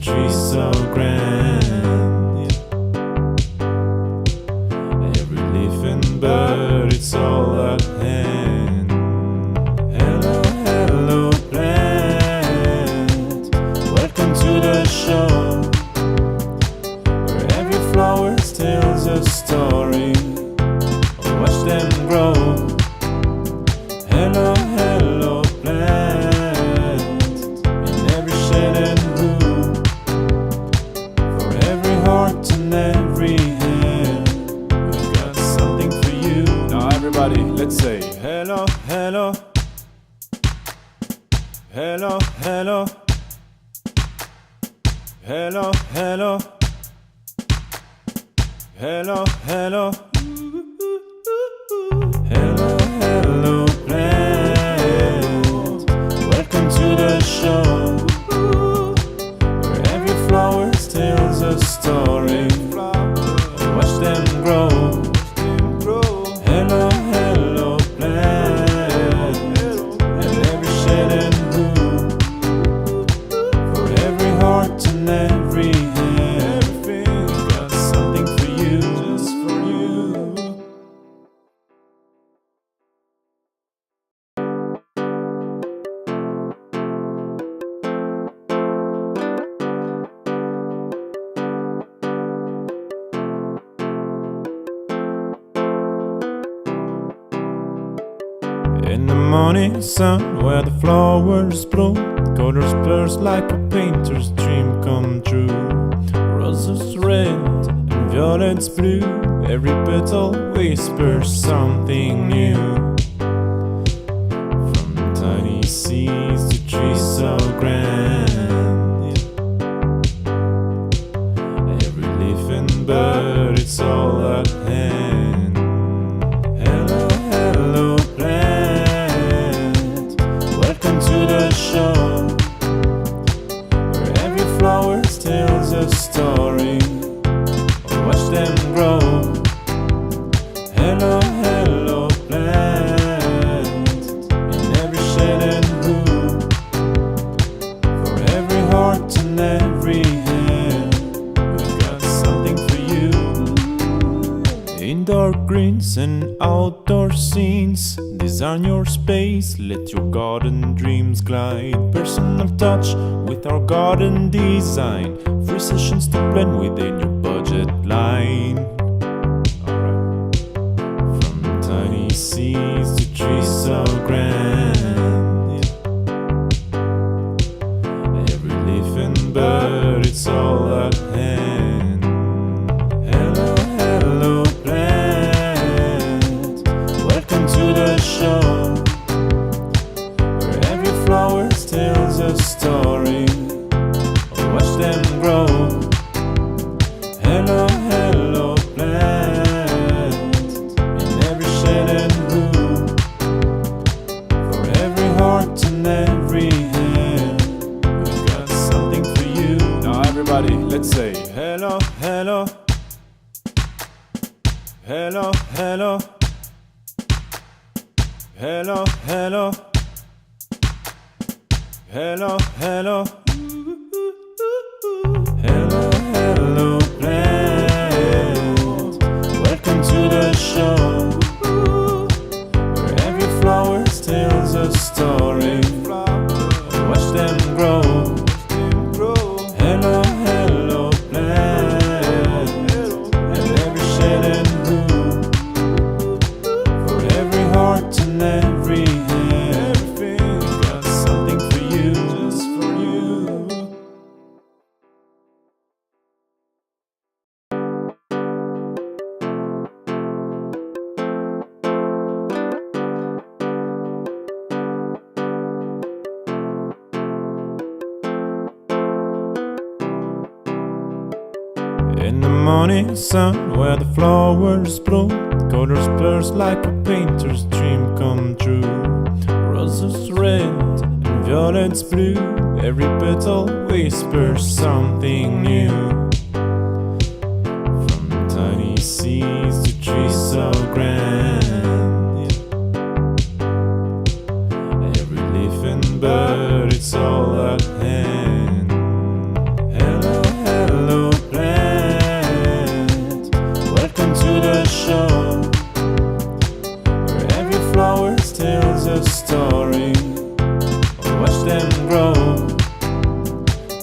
tree so grand. Every leaf and bird, it's all at hand. Hello, hello plant, welcome to the show, where every flower tells a story. Watch them grow. Hello, hello plant, in every shade and hue, for every heart and every hand, we've got something for you. Now everybody, let's say hello, hello, hello, hello, hello, hello, hello, hello. Hello, hello plant, welcome to the show, where every flower tells a story. Watch them grow. Hello, hello plant, and every shade and hue, for every heart and every hand, we've got something for you, just for you. In the morning sun, where the flowers bloom, colors burst like a painter's dream come true. Roses red and violets blue, every petal whispers something new. From tiny seeds to trees so grand, every leaf and bird, it's all at hand. Hello, hello plant, welcome to the show, where every flower tells a story. Watch them grow. Hello, hello plant, in every shade and hue, for every heart and every hand, we've got something for you. Indoor greens and outdoor scenes, design your space, let your garden dreams glide. Personal touch with our garden design, free sessions to blend within your budget line. From tiny seeds to trees so grand, every leaf and bird, it's all at hand. Hello, hello plant, welcome to the show, where every flower tells a story. Watch them grow. Hello, hello plant, in every shade and hue, for every heart and every hand, we've got something for you. Now everybody, let's say hello, hello, hello, hello, hello, hello, hello, hello. Hello, hello plant, welcome to the show, where every flower tells a story. Watch them grow. Hello, hello plant, and every shade and hue, for every heart and every hand, we've got something for you, just for you. In the morning sun, where the flowers bloom, colors burst like a painter's dream come true. Roses red and violets blue, every petal whispers something new. From tiny seeds to trees so grand, every leaf and bird, it's all at hand. Hello,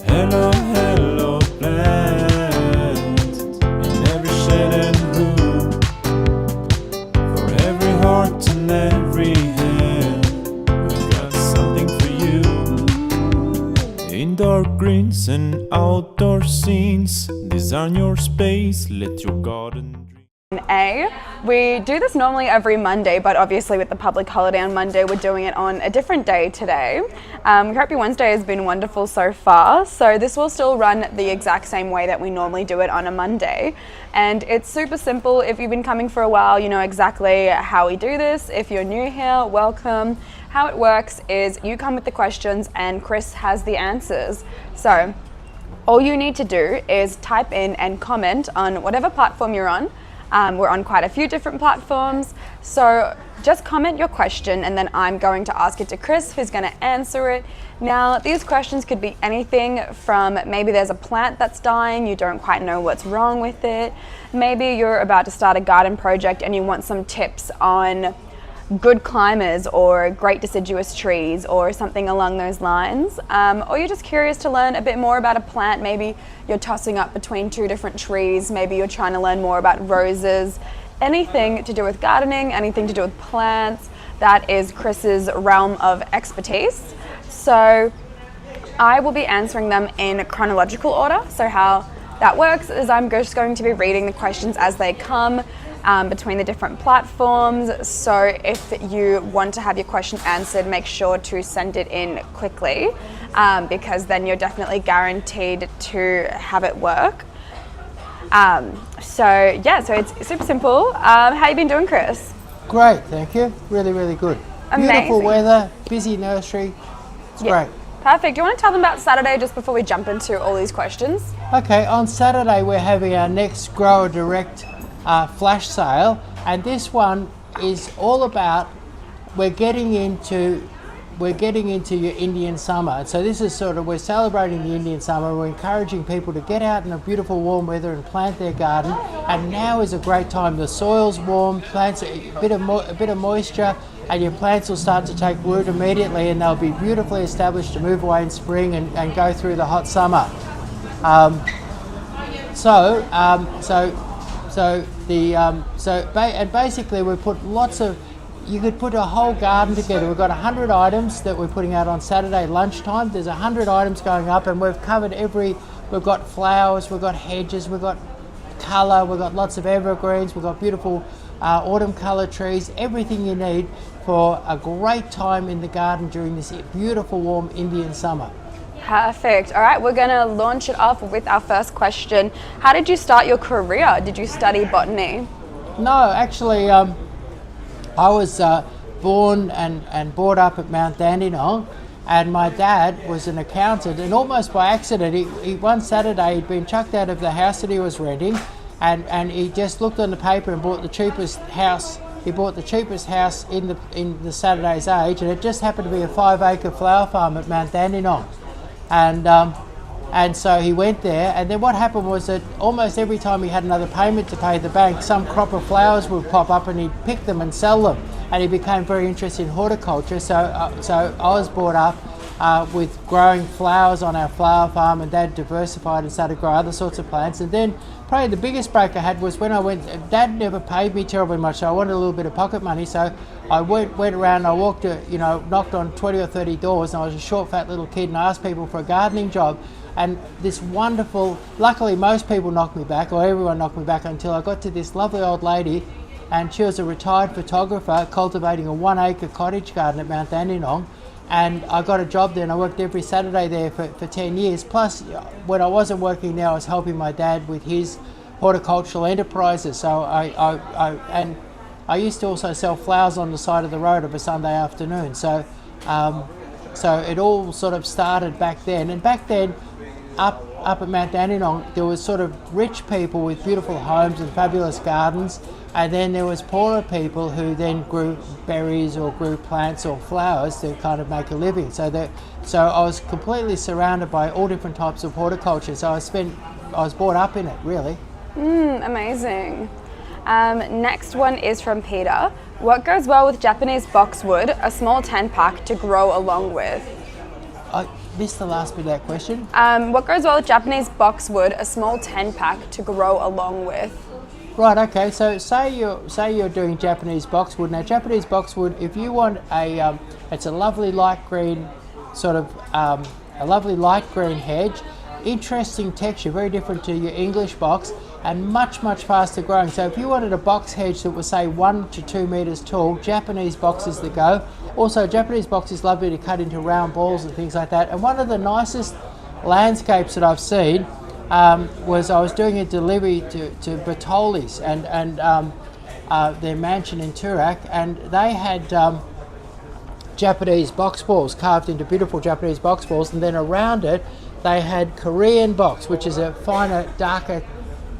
Hello, hello, plant. In every shed and room, for every heart and every hand, we've got something for you. Indoor greens and outdoor scenes, design your space, let your garden dream. We do this normally every Monday, but obviously with the public holiday on Monday, we're doing it on a different day today. We hope your Wednesday has been wonderful so far. So this will still run the exact same way that we normally do it on a Monday. And it's super simple. If you've been coming for a while, you know exactly how we do this. If you're new here, welcome. How it works is you come with the questions and Chris has the answers. So all you need to do is type in and comment on whatever platform you're on. We're on quite a few different platforms, so just comment your question and then I'm going to ask it to Chris, who's going to answer it. Now, these questions could be anything from maybe there's a plant that's dying, you don't quite know what's wrong with it. Maybe you're about to start a garden project and you want some tips on good climbers or great deciduous trees or something along those lines, or you're just curious to learn a bit more about a plant. Maybe you're tossing up between two different trees, maybe you're trying to learn more about roses. Anything to do with gardening, anything to do with plants, that is Chris's realm of expertise. So I will be answering them in chronological order. So how that works is I'm just going to be reading the questions as they come between the different platforms. So if you want to have your question answered, make sure to send it in quickly, because then you're definitely guaranteed to have it work. So it's super simple. How you been doing, Chris? Great, thank you. Really, really good. Amazing. Beautiful weather, busy nursery. It's great. Perfect. Do you want to tell them about Saturday just before we jump into all these questions? Okay, on Saturday we're having our next Grower Direct flash sale, and this one is all about we're getting into your Indian summer. So this is sort of, we're celebrating the Indian summer. We're encouraging people to get out in a beautiful warm weather and plant their garden. And now is a great time. The soil's warm, plants a bit of moisture, and your plants will start to take root immediately, and they'll be beautifully established to move away in spring and go through the hot summer. Basically we put lots of, you could put a whole garden together. We've got 100 items that we're putting out on Saturday lunchtime. There's 100 items going up, and we've covered we've got flowers, we've got hedges, we've got colour, we've got lots of evergreens, we've got beautiful autumn colour trees, everything you need for a great time in the garden during this beautiful warm Indian summer. Perfect. All right, we're going to launch it off with our first question. How did you start your career? Did you study botany? No, actually, I was born and brought up at Mount Dandenong, and my dad was an accountant, and almost by accident, he one Saturday he'd been chucked out of the house that he was renting, and he just looked on the paper and bought the cheapest house. He bought the cheapest house in the Saturday's Age, and it just happened to be a 5-acre flower farm at Mount Dandenong. And so he went there, and then what happened was that almost every time he had another payment to pay the bank, some crop of flowers would pop up and he'd pick them and sell them, and he became very interested in horticulture. So I was brought up with growing flowers on our flower farm, and Dad diversified and started growing other sorts of plants. And then probably the biggest break I had was when I went, Dad never paid me terribly much, so I wanted a little bit of pocket money, so I went around, I walked knocked on 20 or 30 doors, and I was a short fat little kid, and I asked people for a gardening job. And this wonderful, luckily most people knocked me back, or everyone knocked me back, until I got to this lovely old lady, and she was a retired photographer cultivating a 1-acre cottage garden at Mount Dandenong. And I got a job there, and I worked every Saturday there for 10 years. Plus, when I wasn't working there, I was helping my dad with his horticultural enterprises. So I used to also sell flowers on the side of the road of a Sunday afternoon. So it all sort of started back then. And back then, up at Mount Dandenong, there was sort of rich people with beautiful homes and fabulous gardens, and then there was poorer people who then grew berries or grew plants or flowers to kind of make a living. So I was completely surrounded by all different types of horticulture. So I was brought up in it, really. Amazing. Next one is from Peter. What goes well with Japanese boxwood, a small 10-pack to grow along with? missed the last bit of that question. What goes well with Japanese boxwood, a small 10 pack to grow along with? Right, okay, so say you're doing Japanese boxwood. Now Japanese boxwood, if you want it's a lovely light green a lovely light green hedge, interesting texture, very different to your English box, and much faster growing. So if you wanted a box hedge that was say 1 to 2 meters tall, Japanese box is the go. Also, Japanese box is lovely to cut into round balls and things like that. And one of the nicest landscapes that I've seen was I was doing a delivery to Bertoli's and their mansion in Turak, and they had Japanese box balls carved into beautiful Japanese box balls, and then around it they had Korean box, which is a finer, darker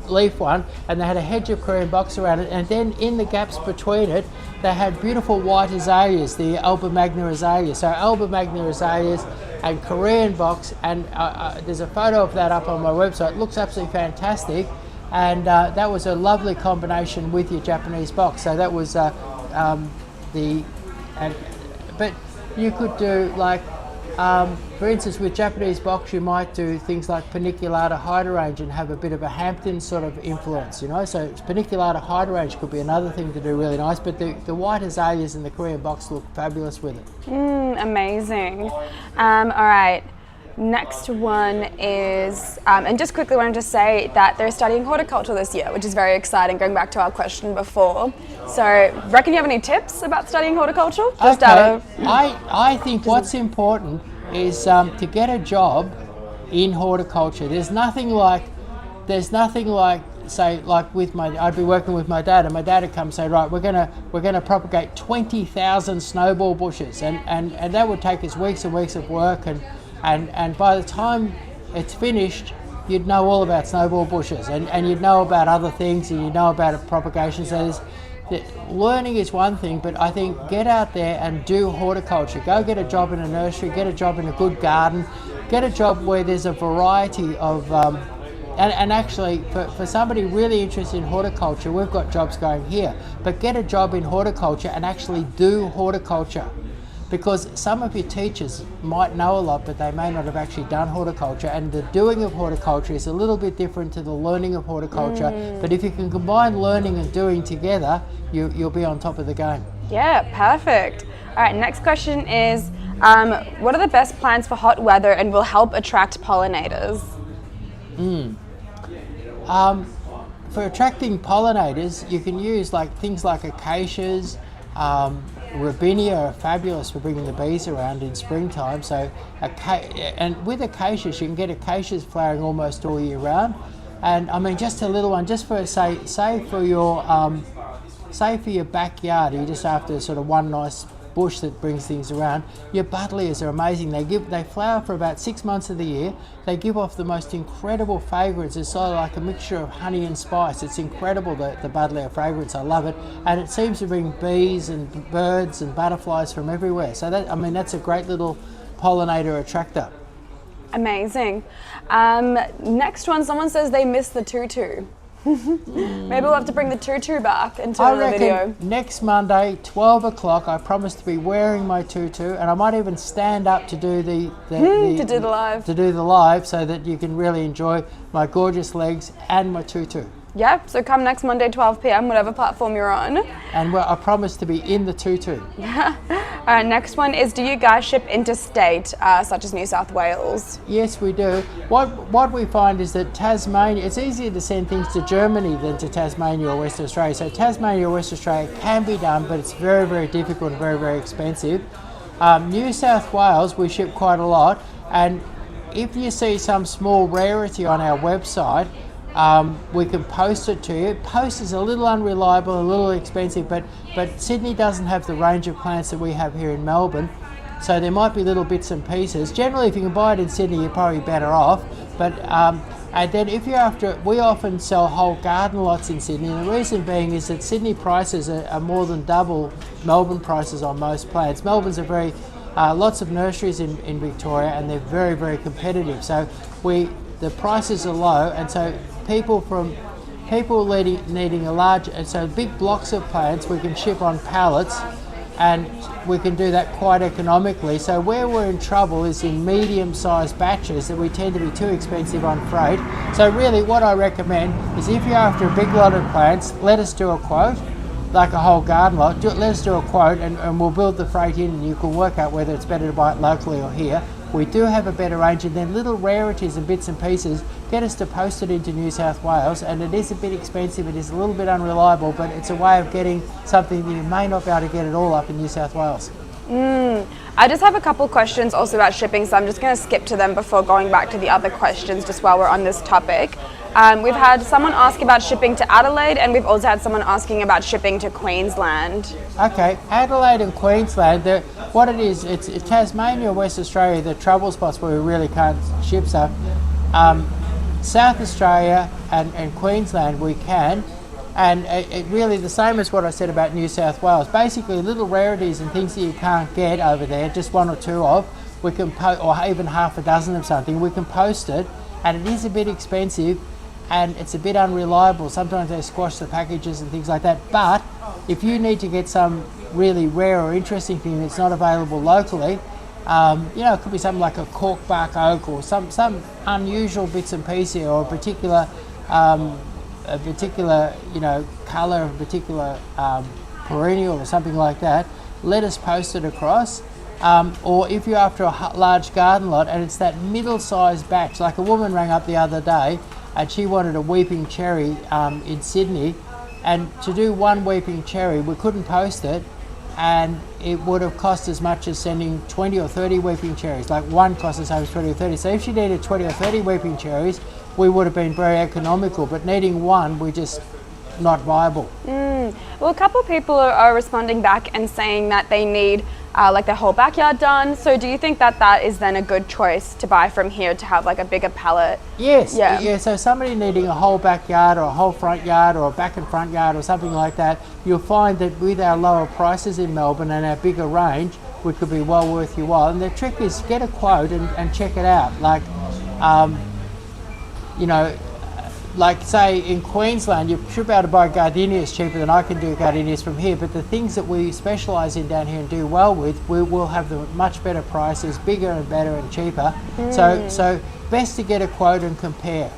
leaf one, and they had a hedge of Korean box around it, and then in the gaps between it they had beautiful white azaleas, the Alba Magna azaleas. So Alba Magna azaleas and Korean box, and there's a photo of that up on my website. It looks absolutely fantastic, and that was a lovely combination with your Japanese box. So that was but you could do like for instance, with Japanese box, you might do things like paniculata hydrangea and have a bit of a Hampton sort of influence, you know. So paniculata hydrangea could be another thing to do really nice. But the white azaleas and the Korean box look fabulous with it. Amazing. All right. Next one is, and just quickly wanted to say that they're studying horticulture this year, which is very exciting, going back to our question before. So, reckon you have any tips about studying horticulture? Just I think what's important is to get a job in horticulture. There's nothing like say like I'd be working with my dad, and my dad would come and say, right, we're gonna propagate 20,000 snowball bushes, and that would take us weeks and weeks of work, and by the time it's finished, you'd know all about snowball bushes, and you'd know about other things, and you'd know about propagation. So learning is one thing, but I think get out there and do horticulture. Go get a job in a nursery, get a job in a good garden, get a job where there's a variety of and actually for somebody really interested in horticulture, we've got jobs going here, but get a job in horticulture and actually do horticulture. Because some of your teachers might know a lot, but they may not have actually done horticulture, and the doing of horticulture is a little bit different to the learning of horticulture. But if you can combine learning and doing together, you'll be on top of the game. Yeah, perfect. All right, next question is, what are the best plants for hot weather and will help attract pollinators? For attracting pollinators, you can use things like acacias. Robinia are fabulous for bringing the bees around in springtime. So, and with acacias, you can get acacias flowering almost all year round. And I mean, just a little one, just for say for your backyard, you just after sort of one nice bush that brings things around. Your buddleias are amazing. They flower for about 6 months of the year. They give off the most incredible fragrance. It's sort of like a mixture of honey and spice. It's incredible, the buddleia fragrance. I love it, and it seems to bring bees and birds and butterflies from everywhere. So that's a great little pollinator attractor. Amazing. Next one, someone says they miss the tutu. Maybe we'll have to bring the tutu back into the video. Next Monday, 12 o'clock, I promise to be wearing my tutu, and I might even stand up to do the live, so that you can really enjoy my gorgeous legs and my tutu. Yeah, so come next Monday, 12 p.m, whatever platform you're on. And I promise to be in the tutu. Next one is, do you guys ship interstate, such as New South Wales? Yes, we do. What we find is that Tasmania, it's easier to send things to Germany than to Tasmania or Western Australia. So Tasmania or Western Australia can be done, but it's very, very difficult and very, very expensive. New South Wales, we ship quite a lot. And if you see some small rarity on our website, we can post it to you. Post is a little unreliable, a little expensive, but Sydney doesn't have the range of plants that we have here in Melbourne, so there might be little bits and pieces. Generally, if you can buy it in Sydney, you're probably better off. But and then if you're after, we often sell whole garden lots in Sydney, and the reason being is that Sydney prices are more than double Melbourne prices on most plants. Melbourne's a very lots of nurseries in Victoria, and they're very, very competitive. So the prices are low, and so people needing a large, and so big blocks of plants we can ship on pallets and we can do that quite economically. So where we're in trouble is in medium-sized batches that we tend to be too expensive on freight. So really what I recommend is if you're after a big lot of plants, let us do a quote, like a whole garden lot. Let us do a quote and we'll build the freight in, and you can work out whether it's better to buy it locally or here. We do have a better range, and then little rarities and bits and pieces get us to post it into New South Wales, and it is a bit expensive, it is a little bit unreliable, but it's a way of getting something that you may not be able to get it all up in New South Wales. I just have a couple questions also about shipping, so I'm just going to skip to them before going back to the other questions just while we're on this topic. We've had someone ask about shipping to Adelaide, and we've also had someone asking about shipping to Queensland. Okay, Adelaide and Queensland, what it is, it's Tasmania, West Australia, the trouble spots where we really can't ship stuff. South Australia and Queensland we can, and it really the same as what I said about New South Wales. Basically little rarities and things that you can't get over there, just one or two of, we can or even half a dozen of something, we can post it, and it is a bit expensive and it's a bit unreliable. Sometimes they squash the packages and things like that, but if you need to get some really rare or interesting thing that's not available locally, it could be something like a corkbark oak or some unusual bits and pieces, or a particular colour of a particular perennial or something like that. Let us post it across. Or if you're after a large garden lot and it's that middle-sized batch, like a woman rang up the other day and she wanted a weeping cherry in Sydney, and to do one weeping cherry we couldn't post it, and it would have cost as much as sending 20 or 30 weeping cherries. Like one cost us over 20 or 30. So if she needed 20 or 30 weeping cherries, we would have been very economical, but needing one, we're just not viable. Well, a couple of people are responding back and saying that they need like their whole backyard done. So do you think that that is then a good choice to buy from here to have like a bigger pallet? Yes. Yeah. So somebody needing a whole backyard or a whole front yard or a back and front yard or something like that, you'll find that with our lower prices in Melbourne and our bigger range, which could be well worth your while. And the trick is get a quote and check it out. Like, like say in Queensland, you should be able to buy gardenias cheaper than I can do gardenias from here, but the things that we specialise in down here and do well with, we will have the much better prices, bigger and better and cheaper. So best to get a quote and compare.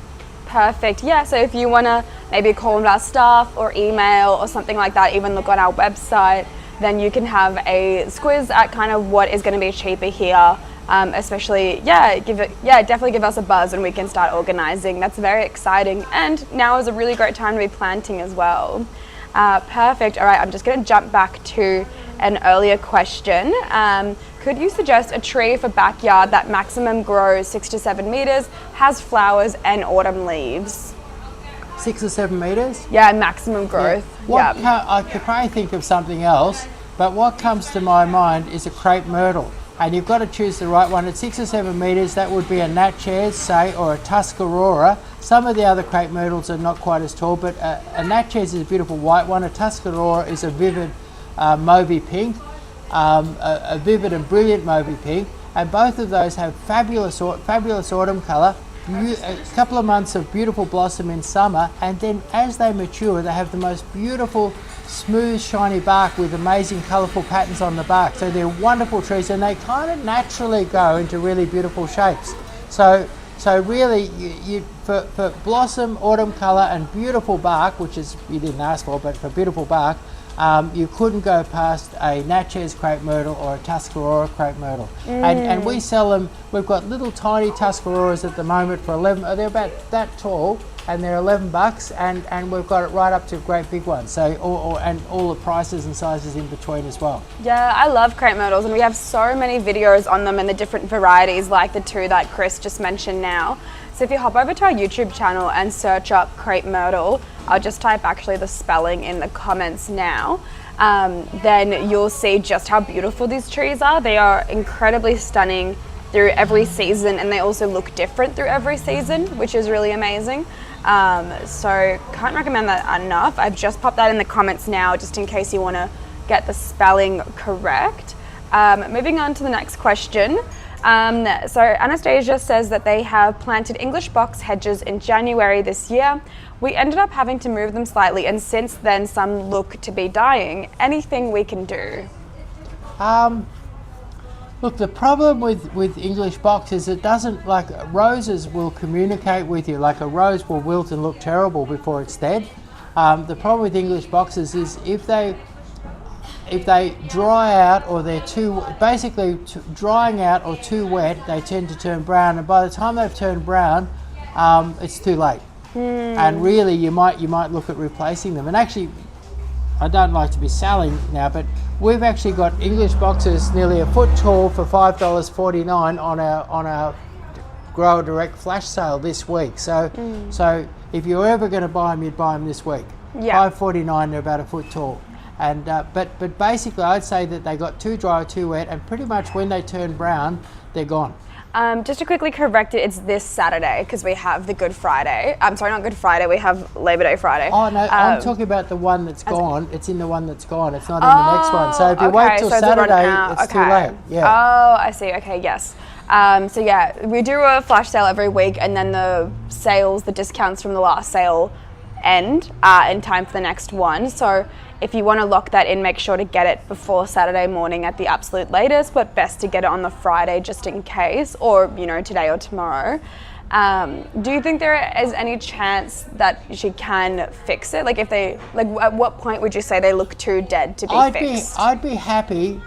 Perfect. Yeah, so if you want to maybe call one of our staff or email or something like that, even look on our website, then you can have a squiz at kind of what is going to be cheaper here. Especially, definitely give us a buzz and we can start organising. That's very exciting, and now is a really great time to be planting as well. Perfect. All right, I'm just going to jump back to an earlier question. Could you suggest a tree for backyard that maximum grows 6 to 7 metres, has flowers and autumn leaves? 6 or 7 metres? Yeah, maximum growth. Yeah. I could probably think of something else, but what comes to my mind is a crepe myrtle. And you've got to choose the right one. At 6 or 7 metres, that would be a Natchez, say, or a Tuscarora. Some of the other crepe myrtles are not quite as tall, but a Natchez is a beautiful white one. A Tuscarora is a vivid mauvey pink, a vivid and brilliant mauvey pink, and both of those have fabulous autumn colour. A couple of months of beautiful blossom in summer, and then as they mature, they have the most beautiful, smooth, shiny bark with amazing colourful patterns on the bark. So they're wonderful trees, and they kind of naturally go into really beautiful shapes. So really, for blossom, autumn colour, and beautiful bark, which is you didn't ask for, but for beautiful bark, you couldn't go past a Natchez crepe myrtle or a Tuscarora crepe myrtle. And we sell them. We've got little tiny Tuscaroras at the moment for 11. They're about that tall, and they're $11, and we've got it right up to great big ones. So and all the prices and sizes in between as well. Yeah, I love crepe myrtles, and we have so many videos on them and the different varieties, like the two that Chris just mentioned now. So if you hop over to our YouTube channel and search up crepe myrtle, I'll just type actually the spelling in the comments now, then you'll see just how beautiful these trees are. They are incredibly stunning through every season, and they also look different through every season, which is really amazing. So can't recommend that enough. I've just popped that in the comments now, just in case you want to get the spelling correct. Moving on to the next question. So Anastasia says that they have planted English box hedges in January this year. We ended up having to move them slightly, and since then some look to be dying. Anything we can do? Look, the problem with English box is it doesn't, like roses will communicate with you. Like a rose will wilt and look terrible before it's dead. The problem with English boxes is if they dry out or they're drying out or too wet, they tend to turn brown, and by the time they've turned brown, it's too late. And really, you might look at replacing them. And actually, I don't like to be selling now, but we've actually got English boxes nearly a foot tall for $5.49 on our Grower Direct flash sale this week. So if you're ever going to buy them, you'd buy them this week. Yeah. $5.49, they're about a foot tall. And but basically, I'd say that they got too dry or too wet, and pretty much when they turn brown, they're gone. Just to quickly correct it, it's this Saturday because we have the Good Friday. I'm sorry, not Good Friday. We have Labor Day Friday. Oh no, I'm talking about the one that's gone. It's in the one that's gone. It's not in the next one. So if you wait till Saturday, it's too late. Yeah. Oh, I see. Okay, yes. So yeah, we do a flash sale every week, and then the discounts from the last sale end in time for the next one. So if you want to lock that in, make sure to get it before Saturday morning at the absolute latest, but best to get it on the Friday just in case, or today or tomorrow. Do you think there is any chance that she can fix it? Like at what point would you say they look too dead to be fixed? I'd be happy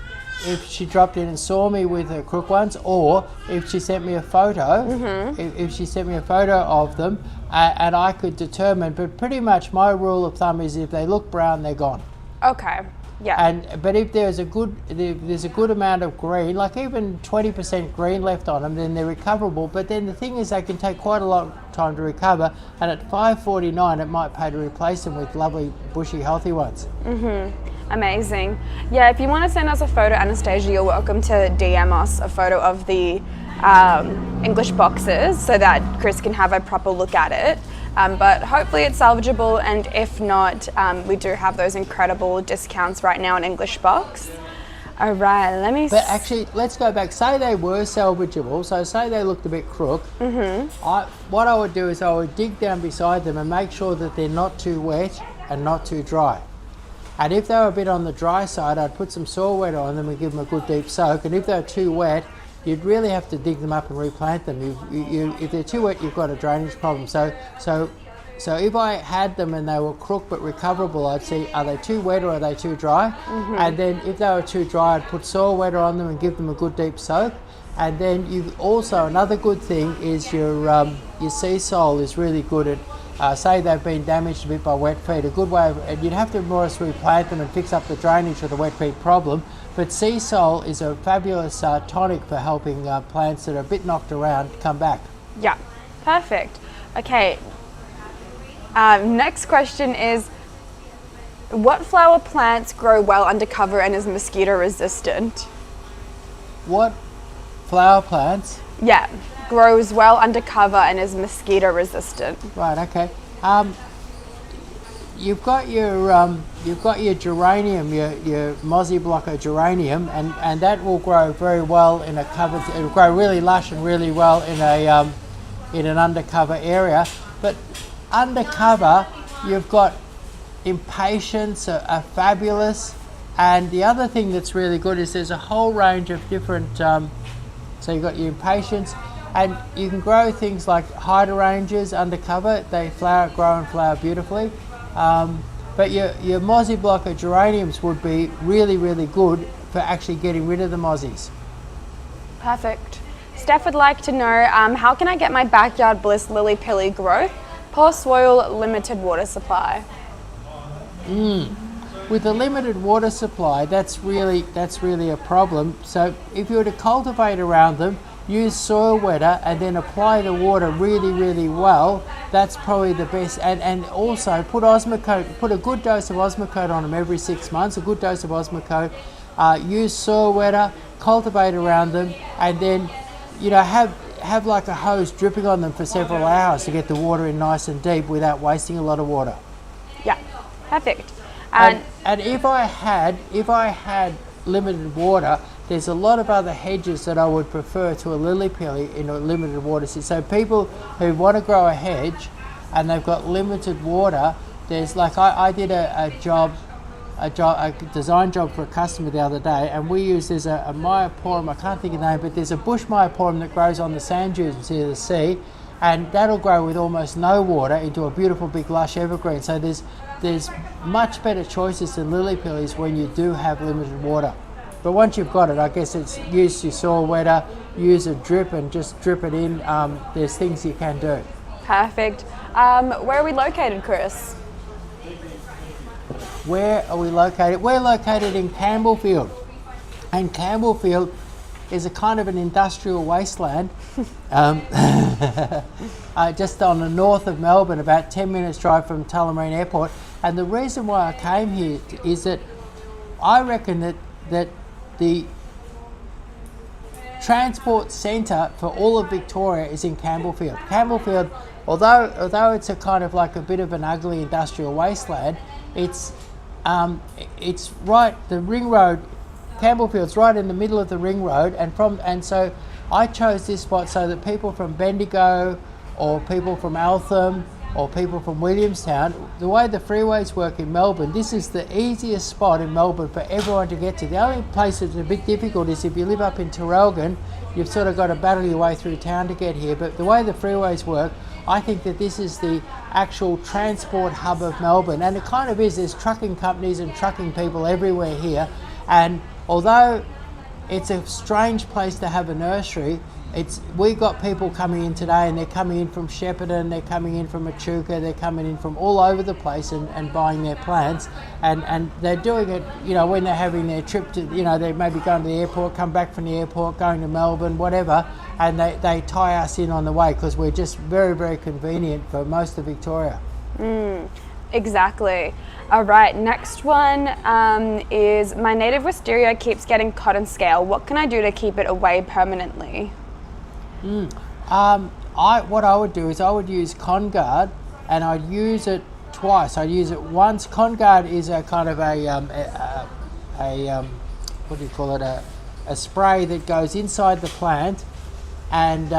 if she dropped in and saw me with her crook ones, or if she sent me a photo, if she sent me a photo of them, and I could determine. But pretty much my rule of thumb is if they look brown, they're gone. Okay. Yeah. But if there's a good amount of green, like even 20% green left on them, then they're recoverable. But then the thing is, they can take quite a long time to recover, and at $5.49, it might pay to replace them with lovely, bushy, healthy ones. Amazing. Yeah, if you want to send us a photo, Anastasia, you're welcome to DM us a photo of the English boxes so that Chris can have a proper look at it. But hopefully it's salvageable, and if not, we do have those incredible discounts right now on English box. All right, But actually, let's go back. Say they were salvageable, so say they looked a bit crook. What I would do is I would dig down beside them and make sure that they're not too wet and not too dry. And if they were a bit on the dry side, I'd put some soil wet on them and give them a good deep soak. And if they're too wet, you'd really have to dig them up and replant them. If they're too wet, you've got a drainage problem. So if I had them and they were crook but recoverable, I'd see, are they too wet or are they too dry? And then if they were too dry, I'd put soil wetter on them and give them a good deep soak. And then another good thing is your sea sole is really good at, say they've been damaged a bit by wet feet. A good way and you'd have to more or less replant them and fix up the drainage of the wet feet problem. But sea sole is a fabulous tonic for helping plants that are a bit knocked around come back. Yeah, perfect. Okay, next question is, what flower plants grow well under cover and is mosquito resistant? What flower plants? Yeah, grows well under cover and is mosquito resistant. Right, okay. You've got your geranium, your mozzie blocker geranium, and that will grow very well in a covered. It'll grow really lush and really well in an undercover area. But undercover, you've got impatiens are fabulous, and the other thing that's really good is there's a whole range of different. So you've got your impatiens, and you can grow things like hydrangeas undercover. They grow and flower beautifully. But your mozzie blocker geraniums would be really, really good for actually getting rid of the mozzies. Perfect. Steph would like to know, how can I get my backyard bliss lily pilly growth? Poor soil, limited water supply. With a limited water supply, that's really a problem. So if you were to cultivate around them, use soil wetter and then apply the water really, really well. That's probably the best. And also put Osmocote, put a good dose of Osmocote on them every 6 months, a good dose of Osmocote. Use soil wetter, cultivate around them, and then have like a hose dripping on them for several hours to get the water in nice and deep without wasting a lot of water. Yeah, perfect. And if I had limited water, there's a lot of other hedges that I would prefer to a lily pilly in a limited water system. So people who want to grow a hedge and they've got limited water, there's like I did a job a design job for a customer the other day, and there's a myoporum, I can't think of the name, but there's a bush myoporum that grows on the sand dunes near the sea, and that'll grow with almost no water into a beautiful big lush evergreen. So there's much better choices than lily pillies when you do have limited water. But once you've got it, I guess it's use your soil wetter, use a drip and just drip it in. There's things you can do. Perfect. Where are we located, Chris? Where are we located? We're located in Campbellfield. And Campbellfield is a kind of an industrial wasteland just on the north of Melbourne, about 10 minutes drive from Tullamarine Airport. And the reason why I came here is that I reckon that the transport centre for all of Victoria is in Campbellfield. Campbellfield, although it's a kind of like a bit of an ugly industrial wasteland, it's right, the ring road, Campbellfield's right in the middle of the ring road, and so I chose this spot so that people from Bendigo or people from Eltham or people from Williamstown, the way the freeways work in Melbourne, this is the easiest spot in Melbourne for everyone to get to. The only place that's a bit difficult is if you live up in Traralgon, you've sort of got to battle your way through town to get here. But the way the freeways work, I think that this is the actual transport hub of Melbourne. And it kind of is. There's trucking companies and trucking people everywhere here. And although it's a strange place to have a nursery, we got people coming in today, and they're coming in from Shepparton, they're coming in from Echuca, they're coming in from all over the place and buying their plants, and they're doing it, when they're having their trip to, they may be going to the airport, come back from the airport, going to Melbourne, whatever, and they tie us in on the way because we're just very, very convenient for most of Victoria. Exactly. All right, next one is my native wisteria keeps getting cotton scale. What can I do to keep it away permanently? What I would do is I would use Conguard, and I'd use it twice. I'd use it once. Conguard is a kind of a what do you call it? A spray that goes inside the plant, and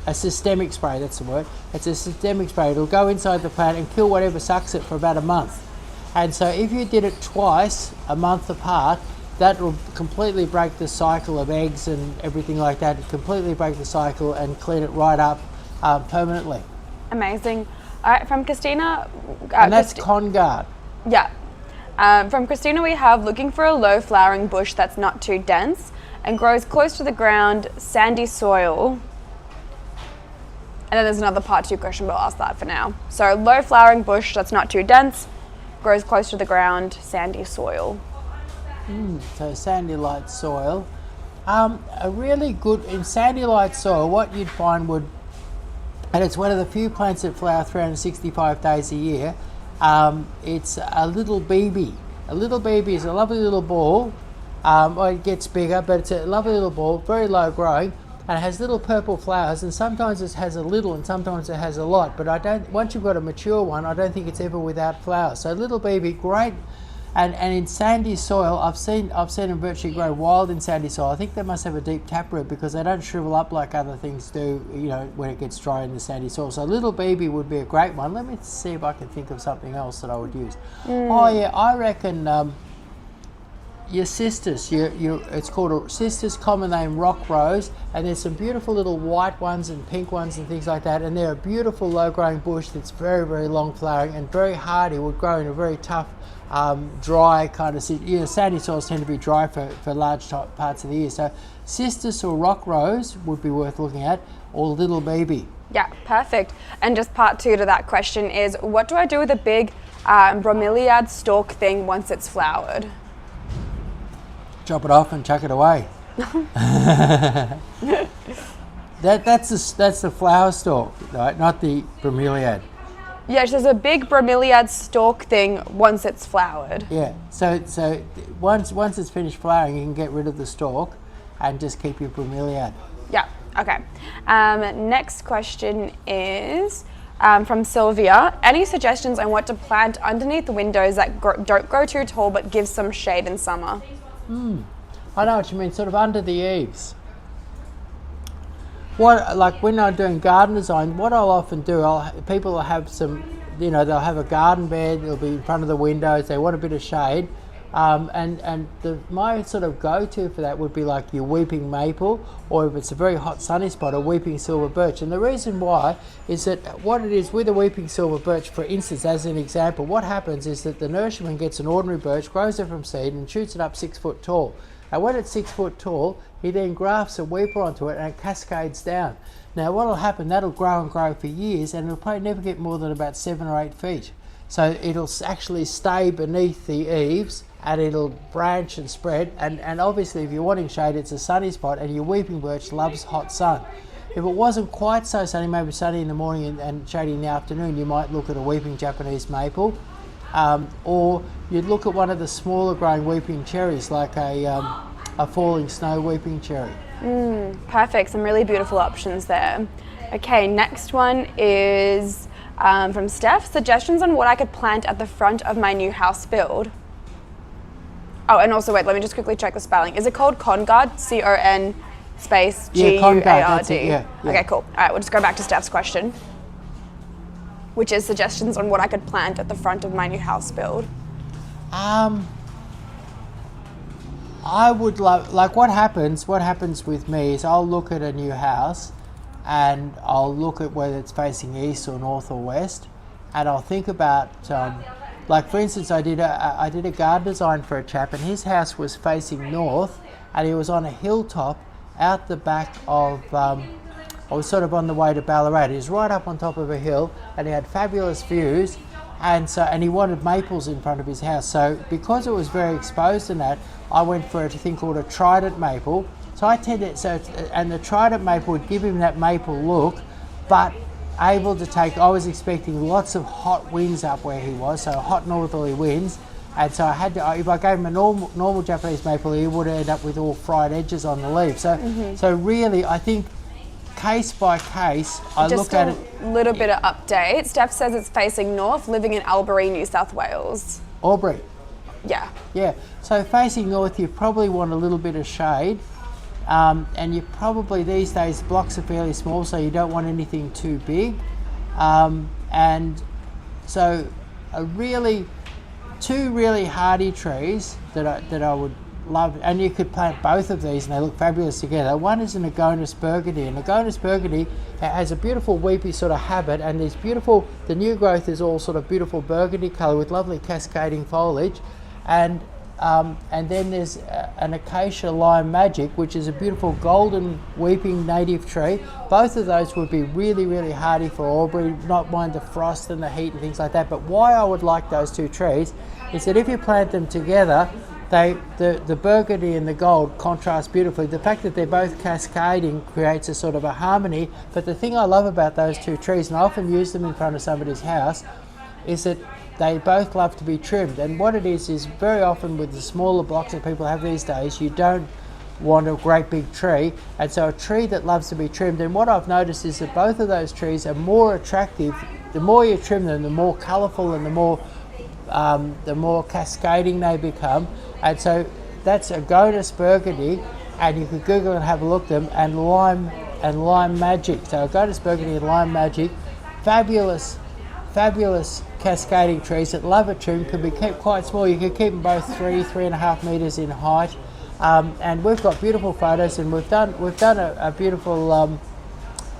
a systemic spray. That's the word. It's a systemic spray. It'll go inside the plant and kill whatever sucks it for about a month. And so if you did it twice, a month apart, that will completely break the cycle of eggs and everything like that. Completely break the cycle and clean it right up permanently. Amazing. All right, from Christina. And that's Conguard. Yeah. From Christina, we have looking for a low flowering bush that's not too dense and grows close to the ground, sandy soil. And then there's another part 2 question, but I'll ask that for now. So low flowering bush that's not too dense, grows close to the ground, sandy soil. So sandy light soil. A really good, in sandy light soil, what you'd find would, and it's one of the few plants that flower 365 days a year, it's a little BB. A little BB is a lovely little ball. Well, it gets bigger, but it's a lovely little ball, very low growing, and it has little purple flowers, and sometimes it has a little and sometimes it has a lot, but once you've got a mature one, I don't think it's ever without flowers. So little BB, great. And in sandy soil, I've seen them virtually grow wild in sandy soil. I think they must have a deep taproot because they don't shrivel up like other things do, when it gets dry in the sandy soil. So little BB would be a great one. Let me see if I can think of something else that I would use. Oh yeah, I reckon your cistus, it's called a cistus, common name rock rose, and there's some beautiful little white ones and pink ones and things like that, and they're a beautiful low growing bush that's very, very long flowering and very hardy, would grow in a very tough, dry kind of, sandy soils tend to be dry for large parts of the year. So cistus or rock rose would be worth looking at, or little BB. Yeah, perfect. And just part 2 to that question is, what do I do with a big bromeliad stalk thing once it's flowered? Chop it off and chuck it away. That's the flower stalk, right? Not the bromeliad. Yeah, there's a big bromeliad stalk thing once it's flowered. Yeah, so once it's finished flowering, you can get rid of the stalk and just keep your bromeliad. Yeah, okay. Next question is from Sylvia. Any suggestions on what to plant underneath the windows that don't grow too tall but give some shade in summer? I know what you mean, sort of under the eaves. Like when I'm doing garden design, what I'll often do, people will have some they'll have a garden bed. It'll be in front of the windows. They want a bit of shade. My sort of go-to for that would be like your weeping maple, or if it's a very hot sunny spot, a weeping silver birch. And the reason why is that what it is with a weeping silver birch, for instance, as an example, what happens is that the nurseryman gets an ordinary birch, grows it from seed and shoots it up 6 foot tall. And when it's 6 foot tall, he then grafts a weeper onto it and it cascades down. Now what will happen, that'll grow and grow for years, and it'll probably never get more than about 7 or 8 feet. So it'll actually stay beneath the eaves, and it'll branch and spread, and obviously if you're wanting shade, it's a sunny spot, and your weeping birch loves hot sun. If it wasn't quite so sunny, maybe sunny in the morning and shady in the afternoon, you might look at a weeping Japanese maple, or you'd look at one of the smaller growing weeping cherries, like a falling snow weeping cherry. Perfect, some really beautiful options there. Okay, next one is from Steph, suggestions on what I could plant at the front of my new house build. Oh, and also, wait, let me just quickly check the spelling. Is it called Congard? C-O-N space G-U-A-R-D? Yeah, Congard, that's it, yeah. Okay, cool. All right, we'll just go back to Steph's question, which is suggestions on what I could plant at the front of my new house build. I would love, like what happens with me is I'll look at a new house and I'll look at whether it's facing east or north or west, and I'll think about, like for instance, I did a garden design for a chap, and his house was facing north, and he was on a hilltop out the back of, I was sort of on the way to Ballarat. He was right up on top of a hill, and he had fabulous views, and he wanted maples in front of his house. So because it was very exposed in that, I went for a thing called a trident maple. So and the trident maple would give him that maple look, but I was expecting lots of hot winds up where he was, so hot northerly winds, and so I had to, if I gave him a normal Japanese maple, he would end up with all fried edges on the leaves. So really, I think case by case, I look at it. Just a little bit of update. Steph says it's facing north, living in Albury, New South Wales. Albury. Yeah. Yeah. So facing north, you probably want a little bit of shade. And you probably, these days, blocks are fairly small, so you don't want anything too big. And so two really hardy trees that I would love, and you could plant both of these and they look fabulous together. One is an Agonis burgundy, and Agonis burgundy has a beautiful weepy sort of habit, and the new growth is all sort of beautiful burgundy colour with lovely cascading foliage. And then there's an acacia lime magic, which is a beautiful golden weeping native tree. Both of those would be really, really hardy for Albury, not mind the frost and the heat and things like that. But why I would like those two trees is that if you plant them together, the burgundy and the gold contrast beautifully. The fact that they're both cascading creates a sort of a harmony. But the thing I love about those two trees, and I often use them in front of somebody's house, is that they both love to be trimmed. And what it is very often with the smaller blocks that people have these days, you don't want a great big tree, and so a tree that loves to be trimmed. And what I've noticed is that both of those trees are more attractive. The more you trim them, the more colourful and the more cascading they become. And so that's Agonis burgundy, and you could Google and have a look at them, and lime magic. So Agonis burgundy and lime magic, fabulous cascading trees that love a trim, can be kept quite small. You can keep them both 3.5 metres in height, and we've got beautiful photos, and we've done a beautiful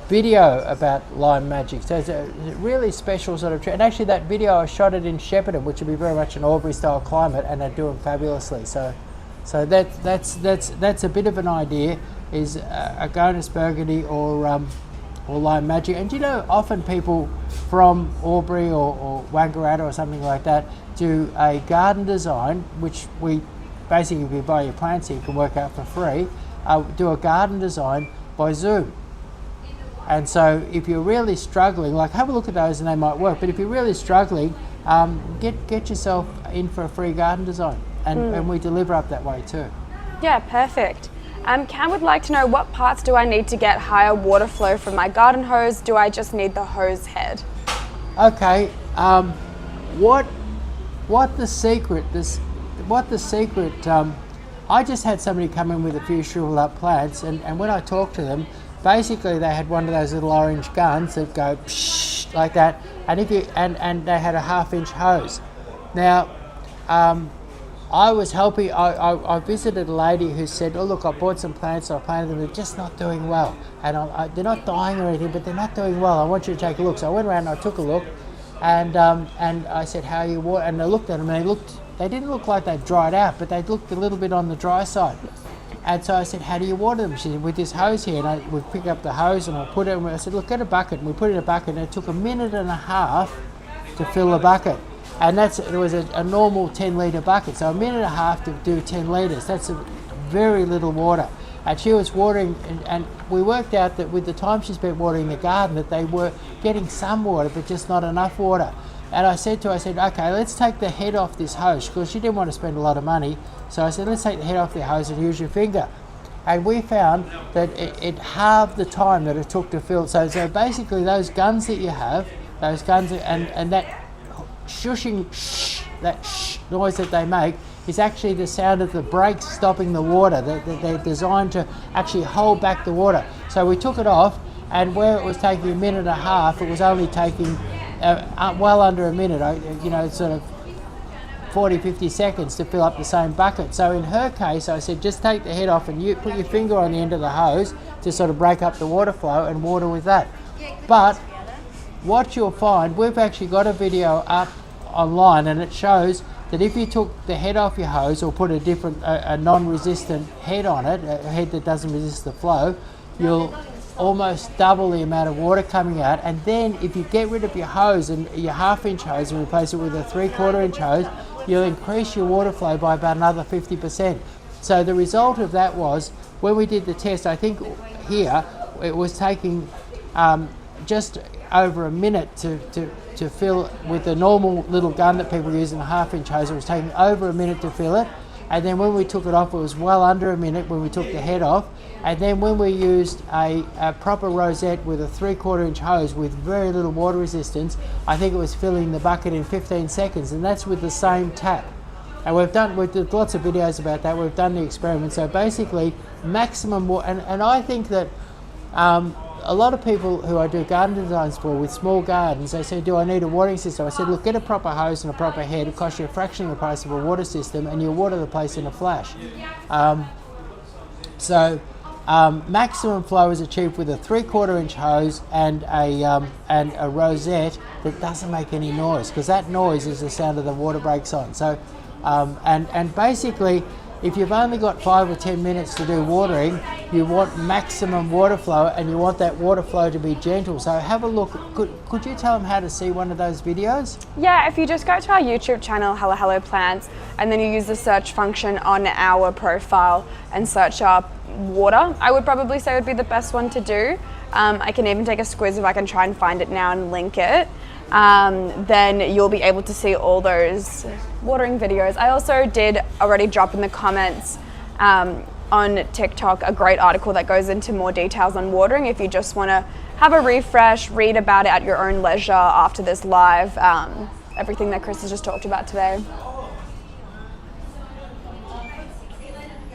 video about lime magic. So it's a really special sort of tree, and actually that video I shot it in Shepparton, which would be very much an Albury style climate, and they're doing fabulously. So that's a bit of an idea, is Agonis burgundy or lime magic. And often people from Albury or Wangaratta or something like that do a garden design, which we basically, if you buy your plants you can work out for free, do a garden design by Zoom. And so if you're really struggling, like have a look at those and they might work, but if you're really struggling, get yourself in for a free garden design, and we deliver up that way too. Yeah, perfect. Cam would like to know, what parts do I need to get higher water flow from my garden hose? Do I just need the hose head? Okay, what the secret, I just had somebody come in with a few shriveled up plants, and when I talked to them, basically they had one of those little orange guns that go psh, like that, and if you and they had a 1/2 inch hose. Now, I was helping. I visited a lady who said, "Oh look, I bought some plants. I planted them. They're just not doing well, and they're not dying or anything, but they're not doing well. I want you to take a look." So I went around and I took a look, and I said, "How are you water?" And I looked at them, and they didn't look like they'd dried out, but they looked a little bit on the dry side. And so I said, "How do you water them?" She said, "With this hose here." And we pick up the hose and I put it. And I said, "Look, get a bucket." And we put it in a bucket, and it took 1.5 minutes to fill the bucket. And it was a normal 10-litre bucket, so 1.5 minutes to do 10 litres. That's very little water. And she was watering, and we worked out that with the time she spent watering the garden, that they were getting some water, but just not enough water. And I said to her, "Okay, let's take the head off this hose," because she didn't want to spend a lot of money. So I said, "Let's take the head off the hose and use your finger." And we found that it halved the time that it took to fill. So basically, those guns that you have, and that shushing noise that they make is actually the sound of the brakes stopping the water. They're designed to actually hold back the water. So we took it off, and where it was taking 1.5 minutes, it was only taking well under a minute, sort of 40-50 seconds to fill up the same bucket. So in her case, I said, just take the head off and you put your finger on the end of the hose to sort of break up the water flow and water with that. But what you'll find, we've actually got a video up online, and it shows that if you took the head off your hose or put a non-resistant head on it, a head that doesn't resist the flow, you'll almost double the amount of water coming out. And then if you get rid of your hose and your 1/2 inch hose and replace it with a 3/4 inch hose, you'll increase your water flow by about another 50%. So the result of that was, when we did the test, I think here it was taking just over a minute to fill with the normal little gun that people use in a 1/2 inch hose. It was taking over a minute to fill it, and then when we took it off, it was well under a minute when we took the head off. And then when we used a proper rosette with a 3/4 inch hose with very little water resistance, I think it was filling the bucket in 15 seconds, and that's with the same tap. And we've done lots of videos about that. We've done the experiment. So basically, maximum water, and I think that a lot of people who I do garden designs for with small gardens, they say, "Do I need a watering system?" I said, "Look, get a proper hose and a proper head. It costs you a fraction of the price of a water system, and you'll water the place in a flash." Maximum flow is achieved with a 3/4 inch hose and a rosette that doesn't make any noise, because that noise is the sound of the water breaks on. So, and basically, if you've only got 5 or 10 minutes to do watering, you want maximum water flow, and you want that water flow to be gentle. So have a look. Could you tell them how to see one of those videos? Yeah, if you just go to our YouTube channel, Hello Plants, and then you use the search function on our profile and search up water, I would probably say would be the best one to do. I can even take a squiz if I can try and find it now and link it. Then you'll be able to see all those watering videos. I also did already drop in the comments on TikTok a great article that goes into more details on watering if you just want to have a refresh, read about it at your own leisure after this live, everything that Chris has just talked about today.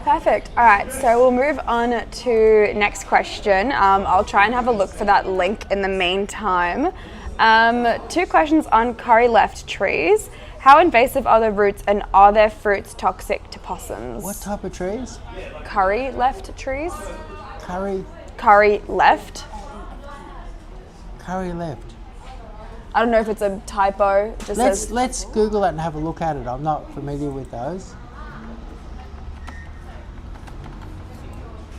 Perfect. All right, so we'll move on to next question. I'll try and have a look for that link in the meantime. 2 questions on curry leaf trees. How invasive are the roots, and are their fruits toxic to possums? What type of trees? Curry leaf trees. Curry left. Curry left. I don't know if it's a typo. It just Let's Google it and have a look at it. I'm not familiar with those.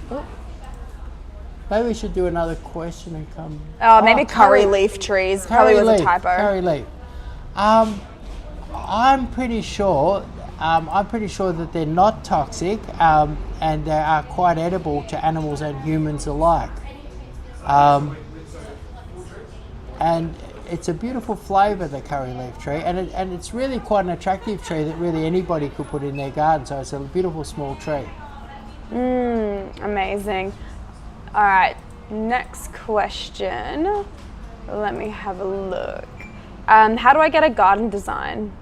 Oh. Maybe we should do another question and come. Maybe curry leaf trees. Probably was a typo. Curry leaf. I'm pretty sure that they're not toxic, and they are quite edible to animals and humans alike. And it's a beautiful flavour, the curry leaf tree, and it's really quite an attractive tree that really anybody could put in their garden. So it's a beautiful small tree. Amazing. All right, next question. Let me have a look. How do I get a garden design?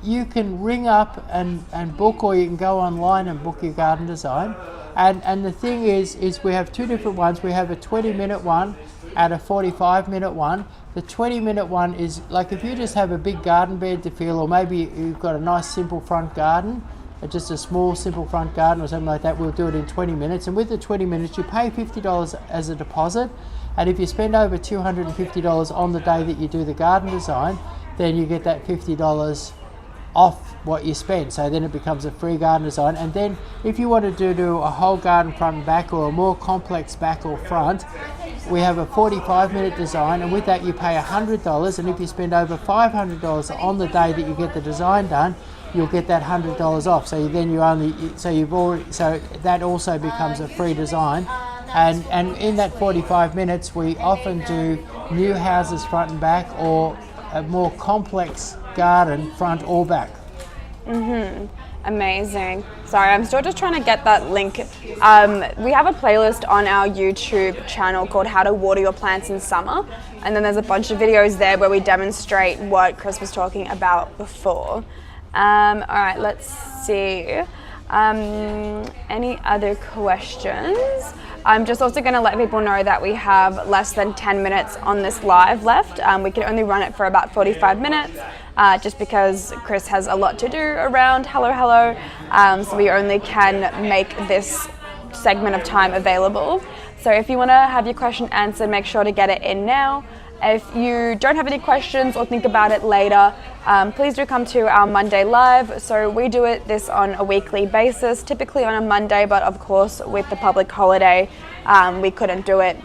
You can ring up and book, or you can go online and book your garden design. And the thing is we have 2 different ones. We have a 20-minute one and a 45-minute one. The 20-minute one is like if you just have a big garden bed to fill, or maybe you've got a nice simple front garden, just a small simple front garden or something like that, we'll do it in 20 minutes. And with the 20 minutes, you pay $50 as a deposit. And if you spend over $250 on the day that you do the garden design, then you get that $50 off what you spend. So then it becomes a free garden design. And then if you want to do a whole garden front and back, or a more complex back or front, we have a 45-minute design, and with that you pay $100. And if you spend over $500 on the day that you get the design done, you'll get that $100 off. So then so that also becomes a free design. And in that 45 minutes, we often do new houses front and back, or a more complex garden front or back. Amazing. Sorry, I'm still just trying to get that link. We have a playlist on our YouTube channel called How to Water Your Plants in Summer, and then there's a bunch of videos there where we demonstrate what Chris was talking about before. All right, let's see. Any other questions? I'm just also going to let people know that we have less than 10 minutes on this live left. We can only run it for about 45 minutes just because Chris has a lot to do around Hello. So we only can make this segment of time available. So if you want to have your question answered, make sure to get it in now. If you don't have any questions or think about it later, please do come to our Monday Live. So we do this on a weekly basis, typically on a Monday, but of course with the public holiday, we couldn't do it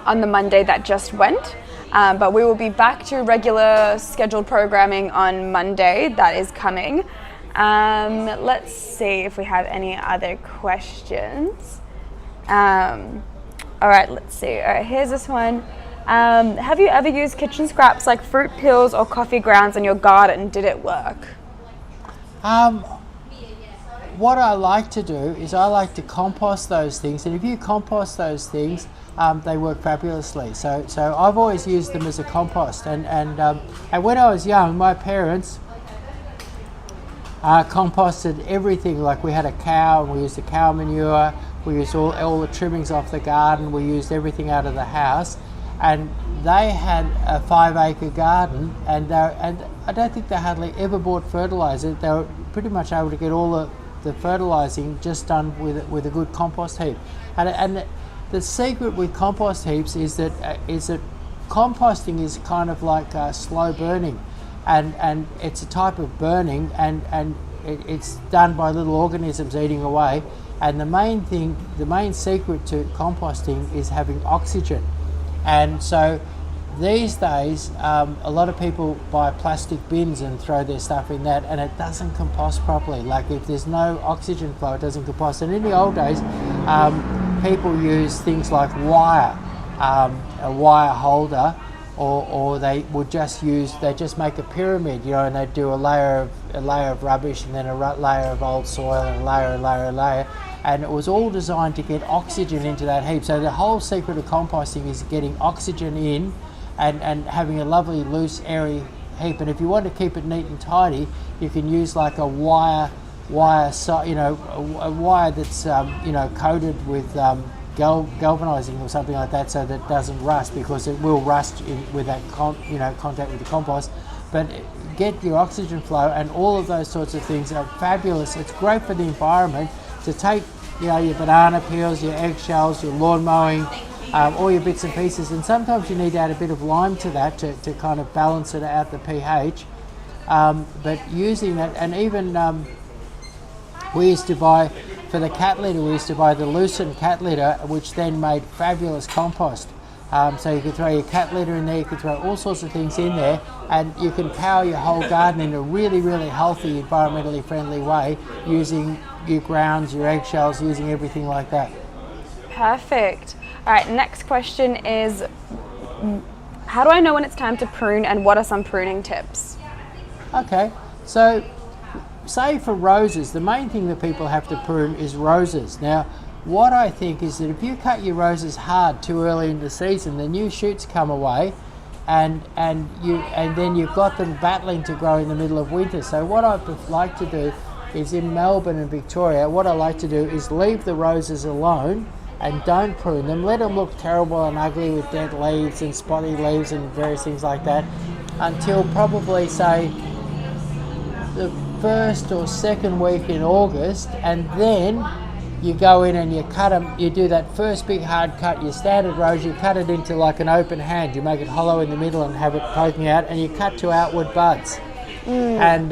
on the Monday that just went. But we will be back to regular scheduled programming on Monday that is coming. Let's see if we have any other questions. All right, let's see. All right, here's this one. Have you ever used kitchen scraps like fruit peels or coffee grounds in your garden? Did it work? What I like to do is I like to compost those things, and if you compost those things, they work fabulously. So I've always used them as a compost, and when I was young, my parents composted everything. Like we had a cow, and we used the cow manure, we used all the trimmings off the garden, we used everything out of the house. And they had a 5-acre garden, and I don't think they hardly ever bought fertiliser. They were pretty much able to get all the fertilising just done with a good compost heap. And the secret with compost heaps is that composting is kind of like slow burning, and it's a type of burning, and it's done by little organisms eating away. And the main secret to composting is having oxygen. And so these days, a lot of people buy plastic bins and throw their stuff in that, and it doesn't compost properly. Like if there's no oxygen flow, it doesn't compost. And in the old days, people use things like wire, a wire holder, or they would just make a pyramid, and they'd do a layer of rubbish, and then a layer of old soil, and a layer. And it was all designed to get oxygen into that heap. So the whole secret of composting is getting oxygen in and having a lovely, loose, airy heap. And if you want to keep it neat and tidy, you can use like a wire, a wire that's coated with galvanizing or something like that, so that it doesn't rust, because it will rust with that contact with the compost. But get your oxygen flow, and all of those sorts of things are fabulous. It's great for the environment to take your banana peels, your eggshells, your lawn mowing, all your bits and pieces, and sometimes you need to add a bit of lime to that to kind of balance it out, the pH. But using that, and even we used to buy, for the cat litter, we used to buy the Lucent cat litter, which then made fabulous compost. So you could throw your cat litter in there, you could throw all sorts of things in there, and you can power your whole garden in a really, really healthy, environmentally friendly way, using your grounds, your eggshells, using everything like that. Perfect. All right, next question is, how do I know when it's time to prune, and what are some pruning tips? Okay, so say for roses, the main thing that people have to prune is roses. Now, what I think is that if you cut your roses hard too early in the season, the new shoots come away, and then you've got them battling to grow in the middle of winter. So what I like to do is, in Melbourne and Victoria, what I like to do is leave the roses alone and don't prune them. Let them look terrible and ugly with dead leaves and spotty leaves and various things like that until probably, say, the first or second week in August, and then you go in and you cut them. You do that first big hard cut, your standard rows. You cut it into like an open hand. You make it hollow in the middle and have it poking out, and you cut to outward buds. And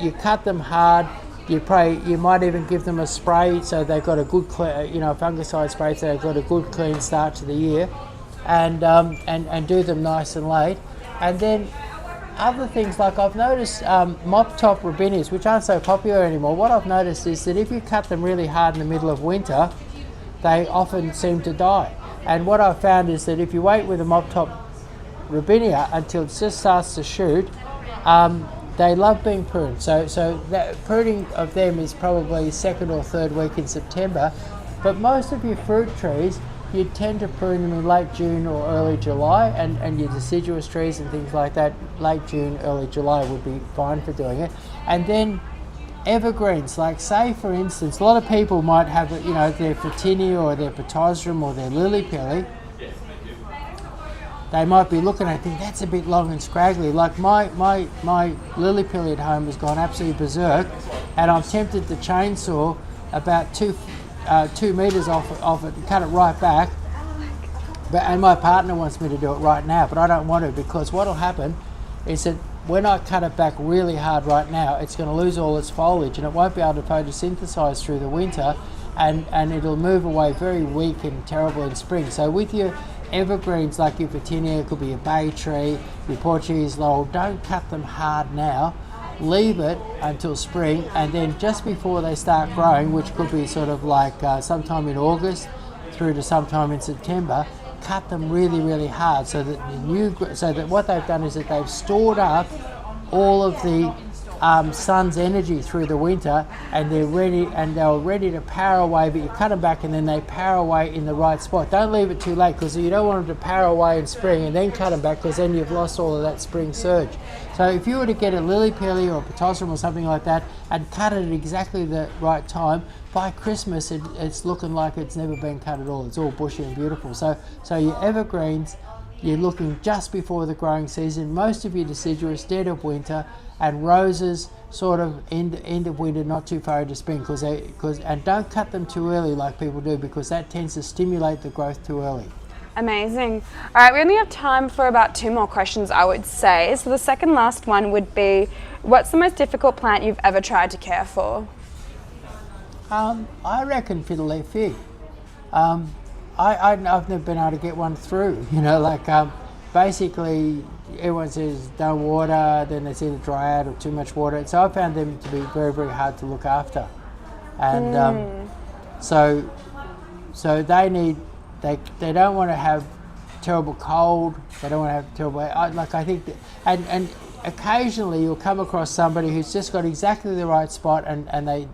you cut them hard. You might even give them a spray so they've got a good, fungicide spray so they've got a good clean start to the year, and do them nice and late, and then. Other things like I've noticed mop top robinias, which aren't so popular anymore. What I've noticed is that if you cut them really hard in the middle of winter, they often seem to die. And what I've found is that if you wait with a mop top robinia until it just starts to shoot, they love being pruned. So that pruning of them is probably second or third week in September. But most of your fruit trees, you tend to prune them in late June or early July, and your deciduous trees and things like that, late June, early July would be fine for doing it. And then evergreens, like say for instance, a lot of people might have their Photinia or their Potassium or their lily pilly. They might be looking at it, think that's a bit long and scraggly. Like my lily pilly at home has gone absolutely berserk, and I'm tempted to chainsaw about 2 meters off it and cut it right back. And my partner wants me to do it right now, but I don't want to, because what will happen is that when I cut it back really hard right now, it's going to lose all its foliage and it won't be able to photosynthesize through the winter, and it'll move away very weak and terrible in spring. So with your evergreens like your Photinia, it could be a bay tree, your Portuguese laurel, don't cut them hard now. Leave it until spring, and then just before they start growing, which could be sort of like sometime in August through to sometime in September, cut them really, really hard so that what they've done is that they've stored up all of the sun's energy through the winter, and they're ready to power away. But you cut them back and then they power away in the right spot. Don't leave it too late, because you don't want them to power away in spring and then cut them back, because then you've lost all of that spring surge. So if you were to get a lily pilly or a potassium or something like that and cut it at exactly the right time, by Christmas it's looking like it's never been cut at all. It's all bushy and beautiful. So your evergreens, you're looking just before the growing season. Most of your deciduous dead of winter, and roses sort of end of winter, not too far into spring, and don't cut them too early like people do, because that tends to stimulate the growth too early. Amazing. All right, we only have time for about 2 more questions, I would say. So the second last one would be, what's the most difficult plant you've ever tried to care for? I reckon fiddle-leaf fig. I've never been able to get one through. Basically everyone says don't water, then it's either dry out or too much water. So I found them to be very, very hard to look after, and so they don't want to have terrible cold. They don't want to have terrible. I think that, and occasionally you'll come across somebody who's just got exactly the right spot, and they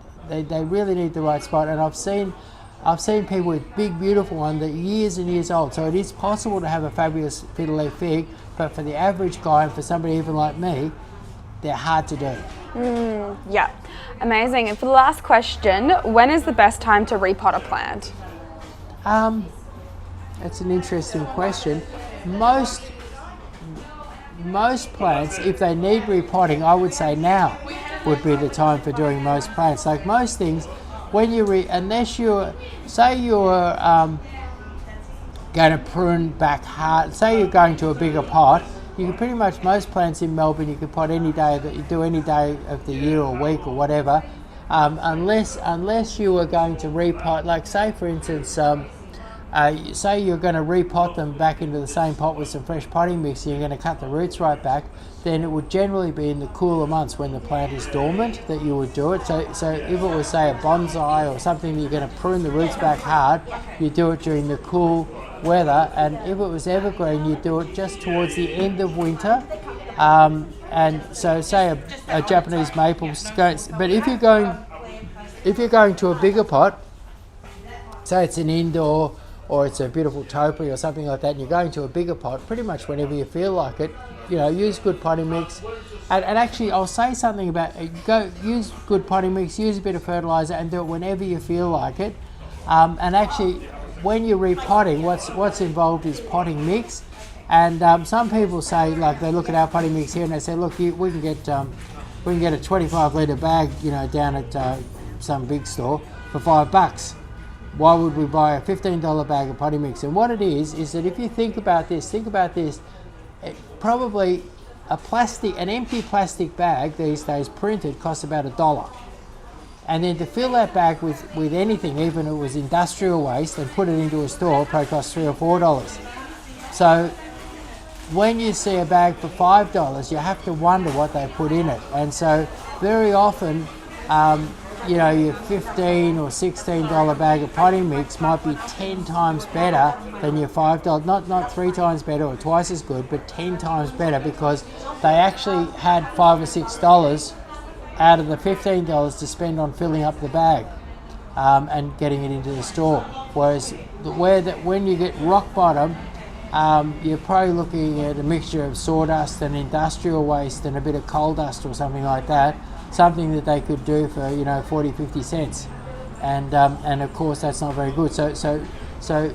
really need the right spot. And I've seen people with big, beautiful ones that are years and years old. So it is possible to have a fabulous fiddle-leaf fig, but for the average guy and for somebody even like me, they're hard to do. Yeah, amazing. And for the last question, when is the best time to repot a plant? That's an interesting question. Most plants, if they need repotting, I would say now would be the time for doing most plants. Like most things, when unless you're going to prune back hard, say you're going to a bigger pot, you can pretty much, most plants in Melbourne you can pot any day that you do, any day of the year or week or whatever, unless you are going to repot, like say for instance, say you're going to repot them back into the same pot with some fresh potting mix and you're going to cut the roots right back, then it would generally be in the cooler months when the plant is dormant that you would do it. So if it was say a bonsai or something you're going to prune the roots back hard, you do it during the cool weather. And if it was evergreen, you do it just towards the end of winter. And so say a Japanese maple, but if you're going to a bigger pot, say it's an indoor or it's a beautiful topiary or something like that, and you're going to a bigger pot, pretty much whenever you feel like it, use good potting mix. And actually, I'll say something about use good potting mix, use a bit of fertiliser, and do it whenever you feel like it. And actually, when you're repotting, what's involved is potting mix. And some people say, like, they look at our potting mix here and they say, look, we can get a 25 litre bag, you know, down at some big store for $5. Why would we buy a $15 bag of potting mix? And what it is that if you think about this, probably an empty plastic bag these days printed costs about $1. And then to fill that bag with anything, even if it was industrial waste, and put it into a store, probably costs $3 or $4. So when you see a bag for $5, you have to wonder what they put in it. And so very often, you know, your $15 or $16 bag of potting mix might be 10 times better than your $5. Not 3 times better or twice as good, but 10 times better, because they actually had $5 or $6 out of the $15 to spend on filling up the bag and getting it into the store. Whereas when you get rock bottom, you're probably looking at a mixture of sawdust and industrial waste and a bit of coal dust or something like that. Something that they could do for, you know, 40, 50 cents. And of course that's not very good. So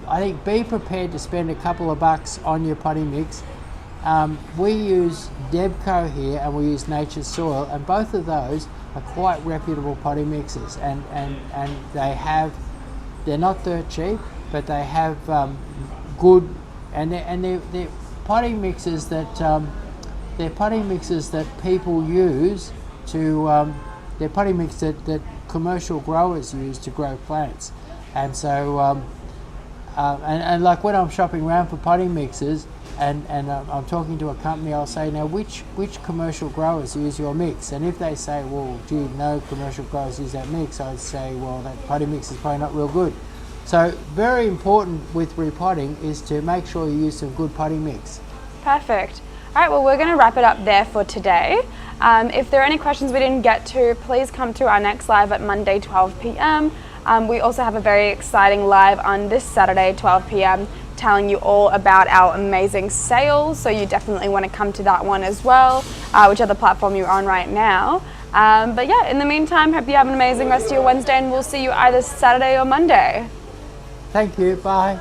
I think be prepared to spend a couple of bucks on your potting mix. We use Debco here and we use Nature's Soil, and both of those are quite reputable potting mixes, and they're not dirt cheap, but they have good, and they're potting mixes that people use to they're potting mix that commercial growers use to grow plants. And so and like when I'm shopping around for potting mixes and I'm talking to a company, I'll say, now which commercial growers use your mix? And if they say, well, gee, no commercial growers use that mix, I'd say, well, that potting mix is probably not real good. So very important with repotting is to make sure you use some good potting mix. Perfect. All right, well, we're going to wrap it up there for today. If there are any questions we didn't get to, please come to our next live at Monday, 12 p.m. We also have a very exciting live on this Saturday, 12 p.m, telling you all about our amazing sales. So you definitely want to come to that one as well, whichever platform you're on right now. But yeah, in the meantime, hope you have an amazing rest of your Wednesday, and we'll see you either Saturday or Monday. Thank you. Bye.